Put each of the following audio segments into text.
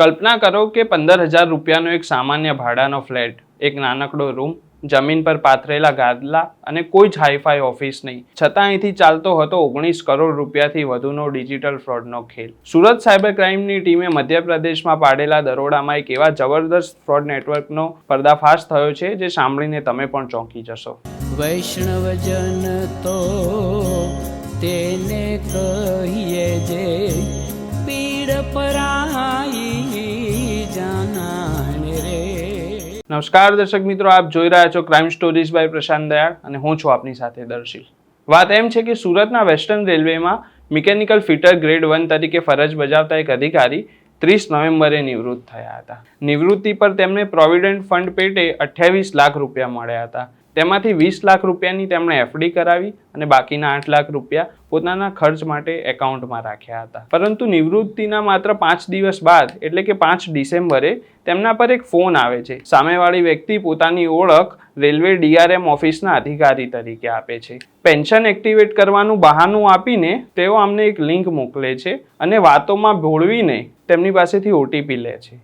કલ્પના કરો કે 15,000 રૂપિયાનો એક સામાન્ય ભાડાનો ફ્લેટ, એક નાનકડો રૂમ, જમીન પર પાથરેલા ગાદલા અને કોઈ જ હાઈફાઈ ઓફિસ નહીં, છતાં અહીંથી ચાલતો હતો 19 કરોડ રૂપિયાથી વધુનો ડિજિટલ ફ્રોડનો ખેલ. સુરત સાયબર ક્રાઇમની ટીમે મધ્યપ્રદેશમાં પાડેલા દરોડામાં એક એવા જબરદસ્ત ફ્રોડ નેટવર્કનો પર્દાફાશ થયો છે જે સાંભળીને તમે પણ ચોંકી જશો. વૈષ્ણવજન તો તેને કહીએ જે પીડ પરાઈ જાનાને રે. નમસ્કાર દર્શક મિત્રો, આપ જોઈ રહ્યા છો ક્રાઇમ સ્ટોરીઝ બાય પ્રશાંત દયાળ અને હું છું આપની સાથે દર્શિલ. વાત એમ છે કે સુરતના વેસ્ટર્ન રેલવેમાં મિકેનિકલ ફિટર ગ્રેડ 1 તરીકે ફરજ બજાવતા એક અધિકારી 30 નવેમ્બરે નિવૃત્ત થયા હતા. નિવૃત્તિ પર તેમને પ્રોવિડન્ટ ફંડ પેટે 28 લાખ રૂપિયા મળ્યા હતા. તેમાંથી 20 લાખ રૂપિયાની તેમણે એફડી કરાવી અને બાકીના 8 લાખ રૂપિયા પોતાના ખર્ચ માટે એકાઉન્ટમાં રાખ્યા હતા. પરંતુ નિવૃત્તિના માત્ર 5 દિવસ બાદ એટલે કે 5 ડિસેમ્બરે તેમના પર એક ફોન આવે છે. સામેવાળી વ્યક્તિ પોતાની ઓળખ રેલવે ડીઆરએમ ઓફિસના અધિકારી તરીકે આપે છે. પેન્શન એક્ટિવેટ કરવાનું બહાનું આપીને તેઓ અમને એક લિંક મોકલે છે અને વાતોમાં ભોળવીને તેમની પાસેથી ઓટીપી લે છે.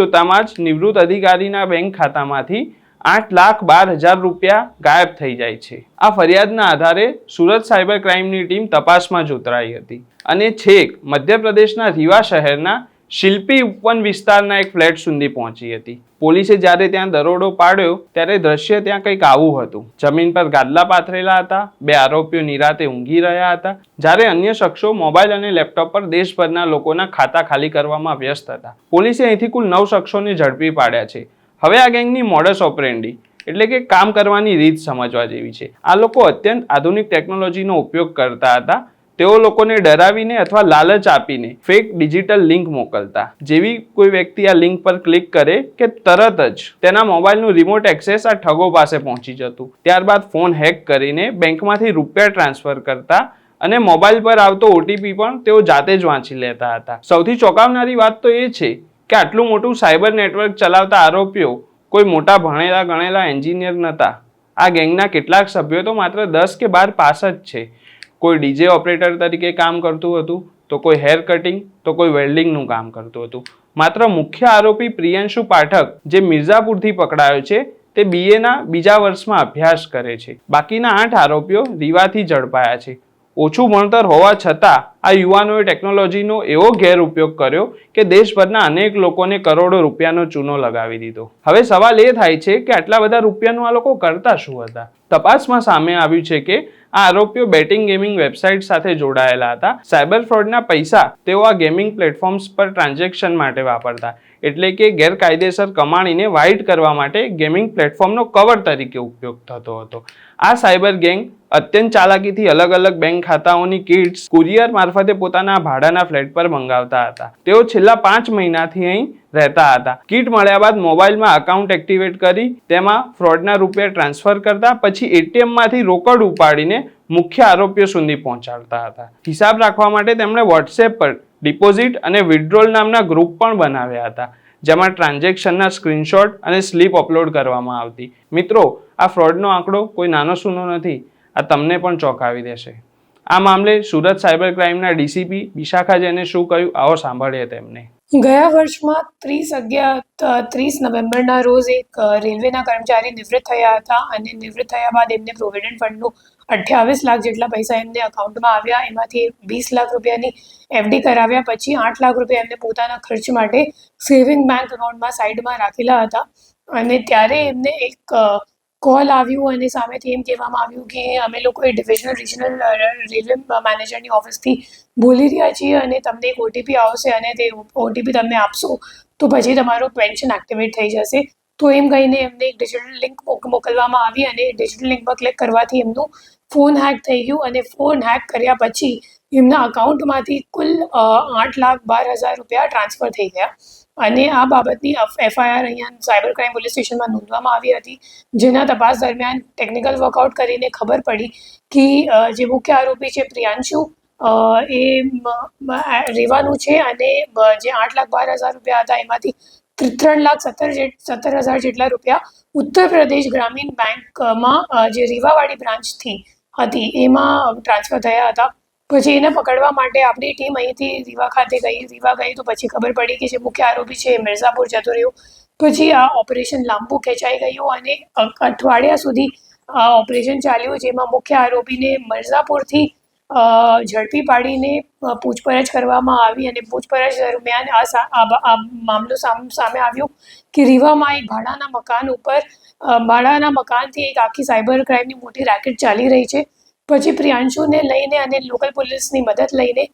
જોતામાં જ નિવૃત્ત અધિકારીના બેંક ખાતામાંથી 8,12,000 રૂપિયા ગાયબ થઈ જાય છે. આ ફરિયાદના આધારે સુરત સાયબર ક્રાઇમની ટીમ તપાસમાં જોતરાઈ હતી અને છેક મધ્યપ્રદેશના રીવા શહેરના શિલ્પી ઉપવન વિસ્તારના એક ફ્લેટ સુધી પહોંચી હતી. પોલીસે જ્યારે ત્યાં દરોડો પાડ્યો ત્યારે દ્રશ્ય ત્યાં કંઈક આવું હતું. જમીન પર ગાદલા પાથરેલા હતા, 2 આરોપીઓ નિરાતે ઊંઘી રહ્યા હતા, જ્યારે અન્ય શખ્સો મોબાઈલ અને લેપટોપ પર દેશભરના લોકોના ખાતા ખાલી કરવામાં વ્યસ્ત હતા. પોલીસે અહીંથી કુલ 9 શખ્સોને ઝડપી પાડ્યા છે. હવે આ ગેંગની મોડસ ઓપરેન્ડી એટલે કે કામ કરવાની રીત સમજવા જેવી છે. આ લોકો અત્યંત આધુનિક ટેકનોલોજીનો ઉપયોગ કરતા હતા. તેઓ લોકોને ડરાવીને અથવા લાલચ આપીને ફેક ડિજિટલ લિંક મોકલતા. જેવી કોઈ વ્યક્તિ આ લિંક પર ક્લિક કરે કે તરત જ તેના મોબાઈલનું રિમોટ એક્સેસ આ ઠગો પાસે પહોંચી જતું. ત્યારબાદ ફોન હેક કરીને બેંકમાંથી રૂપિયા ટ્રાન્સફર કરતા અને મોબાઈલ પર આવતો ઓટીપી પણ તેઓ જાતે જ વાંચી લેતા હતા. સૌથી ચોંકાવનારી વાત તો એ છે કે આટલું મોટું સાયબર નેટવર્ક ચલાવતા આરોપીઓ કોઈ મોટા ભણેલા ગણેલા એન્જિનિયર નહોતા. આ ગેંગના કેટલાક સભ્યો તો માત્ર 10 કે 12 પાસ જ છે. કોઈ ડીજે ઓપરેટર તરીકે કામ કરતું હતું, તો કોઈ હેર કટિંગ, તો કોઈ વેલ્ડિંગનું કામ કરતું હતું. માત્ર મુખ્ય આરોપી પ્રિયાંશુ પાઠક જે મિર્ઝાપુરથી પકડાયો છે તે બીએના બીજા વર્ષમાં અભ્યાસ કરે છે. બાકીના 8 આરોપીઓ રીવાથી ઝડપાયા છે. ઓછું ભણતર હોવા છતાં આ યુવાનોએ ટેકનોલોજીનો એવો ગેરઉપયોગ કર્યો કે દેશભરના અનેક લોકોને કરોડો રૂપિયાનો ચૂનો લગાવી દીધો. હવે સવાલ એ થાય છે કે આટલા બધા રૂપિયાનું આ લોકો કરતા શું હતા? તપાસમાં સામે આવ્યું છે કે આ આરોપીઓ બેટિંગ ગેમિંગ વેબસાઇટ સાથે જોડાયેલા હતા. સાયબર ફ્રોડના પૈસા તેઓ આ ગેમિંગ પ્લેટફોર્મ્સ પર ટ્રાન્ઝેક્શન માટે વાપરતા, એટલે કે ગેરકાયદેસર કમાણીને વાઇટ કરવા માટે ગેમિંગ પ્લેટફોર્મનો કવર તરીકે ઉપયોગ થતો હતો. આ સાયબર ગેંગ અત્યંત ચાલાકીથી અલગ અલગ બેંક ખાતાઓની કિટ્સ કુરિયર મારફતે પોતાના ભાડાના ફ્લેટ પર મંગાવતા હતા. તેઓ છેલ્લા 5 મહિનાથી અહીં રહેતા હતા. કીટ મળ્યા બાદ મોબાઈલમાં અકાઉન્ટ એક્ટિવેટ કરી તેમાં ફ્રોડના રૂપિયા ટ્રાન્સફર કરતા, પછી એટીએમમાંથી રોકડ ઉપાડીને મુખ્ય આરોપીઓ સુધી પહોંચાડતા હતા. હિસાબ રાખવા માટે તેમણે વોટ્સએપ પર ડિપોઝિટ અને વિથડ્રોલ નામના ગ્રુપ પણ બનાવ્યા હતા, જેમાં ટ્રાન્ઝેક્શનના સ્ક્રીનશોટ અને સ્લીપ અપલોડ કરવામાં આવતી. મિત્રો, આ ફ્રોડનો આંકડો કોઈ નાનો સૂનો નથી. આ તમને પણ ચોંકાવી દેશે. આ મામલે સુરત સાયબર ક્રાઇમના ડીસીપી વિશાખા જૈને શું કહ્યું, આવો સાંભળીએ તેમને. ગયા વર્ષમાં 30 નવેમ્બરના રોજ એક રેલવેના કર્મચારી નિવૃત્ત થયા હતા અને નિવૃત્ત થયા બાદ એમને પ્રોવિડન્ટ ફંડનું 28 લાખ જેટલા પૈસા એમને અકાઉન્ટમાં આવ્યા. એમાંથી 20 લાખ રૂપિયાની એફડી કરાવ્યા. પછી 8 લાખ રૂપિયા એમને પોતાના ખર્ચ માટે સેવિંગ બેંક એકાઉન્ટમાં સાઈડમાં રાખેલા હતા. અને ત્યારે એમને એક કોલ આવ્યું અને સામેથી એમ કહેવામાં આવ્યું કે અમે લોકો એ રિજનલ રેલવે મેનેજરની ઓફિસથી બોલી રહ્યા છીએ અને તમને એક ઓટીપી આવશે અને તે ઓટીપી તમને આપશો તો પછી તમારું પેન્શન એક્ટિવેટ થઈ જશે. તો એમ કહીને એમને એક ડિજિટલ લિંક મોકલવામાં આવી અને ડિજિટલ લિંક પર ક્લિક કરવાથી એમનું ફોન હેક થઈ ગયું અને ફોન હેક કર્યા પછી એમના અકાઉન્ટમાંથી કુલ 8,12,000 રૂપિયા ટ્રાન્સફર થઈ ગયા. અને આ બાબતની એફઆઈઆર અહીંયા સાયબર ક્રાઇમ પોલીસ સ્ટેશનમાં નોંધવામાં આવી હતી, જેના તપાસ દરમિયાન ટેકનિકલ વર્કઆઉટ કરીને ખબર પડી કે જે મુખ્ય આરોપી છે પ્રિયાંશુ એ રેવાનું છે અને જે 8,12,000 રૂપિયા હતા એમાંથી 3,17,000 જેટલા રૂપિયા ઉત્તર પ્રદેશ ગ્રામીણ બેંકમાં જે રીવાવાડી બ્રાન્ચથી હતી એમાં ટ્રાન્સફર થયા હતા. પછી એને પકડવા માટે આપણી ટીમ અહીંથી રીવા ખાતે ગઈ. રીવા ગઈ તો પછી ખબર પડી કે જે મુખ્ય આરોપી છે એ મિર્ઝાપુર જતો રહ્યો. પછી આ ઓપરેશન લાંબુ ખેંચાઈ ગયું અને અઠવાડિયા સુધી આ ઓપરેશન ચાલ્યું, જેમાં મુખ્ય આરોપીને મિર્ઝાપુરથી ઝડપી પાડીને પૂછપરછ કરવામાં આવી અને પૂછપરછ દરમિયાન આ મામલો સામે આવ્યો કે રીવામાં એક ભાડાના મકાનથી એક આખી સાયબર ક્રાઇમની મોટી રેકેટ ચાલી રહી છે. પછી પ્રિયાંશુને લઈને અને લોકલ પોલીસની મદદ લઈને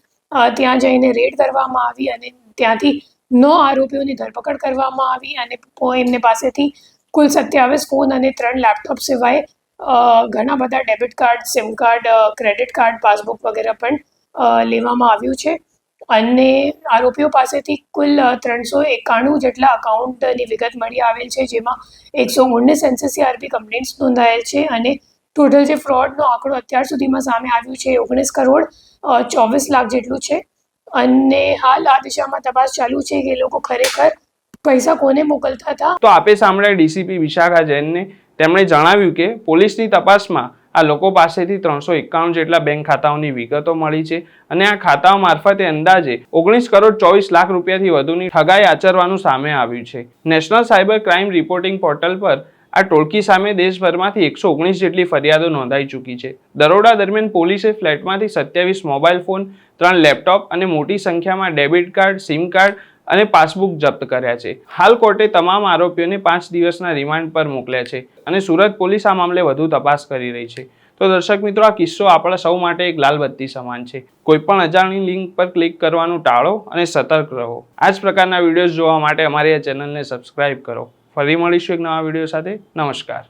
ત્યાં જઈને રેડ કરવામાં આવી અને ત્યાંથી 9 આરોપીઓની ધરપકડ કરવામાં આવી અને એમને પાસેથી કુલ 27 ફોન અને 3 લેપટોપ સિવાય ઘણા બધા debit card, sim card, credit card, passbook વગેરે પણ લેવામાં આવ્યું છે. અને આરોપીઓ પાસેથી કુલ 391 જેટલા અકાઉન્ટની વિગત મળી આવેલ છે, જેમાં 119 NCCRP કમ્પ્લેન્ટ્સ નોંધાયેલ છે અને ટોટલ જે ફ્રોડનો આંકડો અત્યાર સુધીમાં સામે આવ્યું છે 19 કરોડ 24 લાખ જેટલું છે. અને હાલ આ દિશામાં તપાસ ચાલુ છે કે એ લોકો ખરેખર પૈસા કોને મોકલતા હતા. તો આપે સાંભળ્યા ડીસીપી વિશાખા જૈનને. તેમણે જણાવ્યું કે પોલીસની તપાસમાં આ લોકો પાસેથી 391 જેટલા બેંક ખાતાઓની વિગતો મળી છે અને આ ખાતાઓ મારફતે અંદાજે 19 કરોડ 24 લાખ રૂપિયાથી વધુની ઠગાઈ આચરવાનું સામે આવ્યું છે. National cyber crime reporting portal પર આ ટોળકી સામે દેશભરમાંથી 119 જેટલી ફરિયાદો નોંધાઈ ચૂકી છે. દરોડા દરમિયાન પોલીસે ફ્લેટમાંથી 27 મોબાઈલ ફોન, 3 લેપટોપ અને મોટી સંખ્યામાં ડેબિટ કાર્ડ, સિમ કાર્ડ અને પાસબુક જપ્ત કર્યા છે. હાલ કોર્ટે તમામ આરોપીઓને 5 દિવસના રિમાન્ડ પર મોકલ્યા છે અને સુરત પોલીસ આ મામલે વધુ તપાસ કરી રહી છે. તો દર્શક મિત્રો, આ કિસ્સો આપણા સૌ માટે એક લાલ બત્તી સમાન છે. કોઈ પણ અજાણી લિંક પર ક્લિક કરવાનું ટાળો અને સતર્ક રહો. આ જ પ્રકારના વિડીયોઝ જોવા માટે અમારી આ ચેનલને સબસ્ક્રાઇબ કરો. ફરી મળીશું એક નવા વિડીયો સાથે. નમસ્કાર.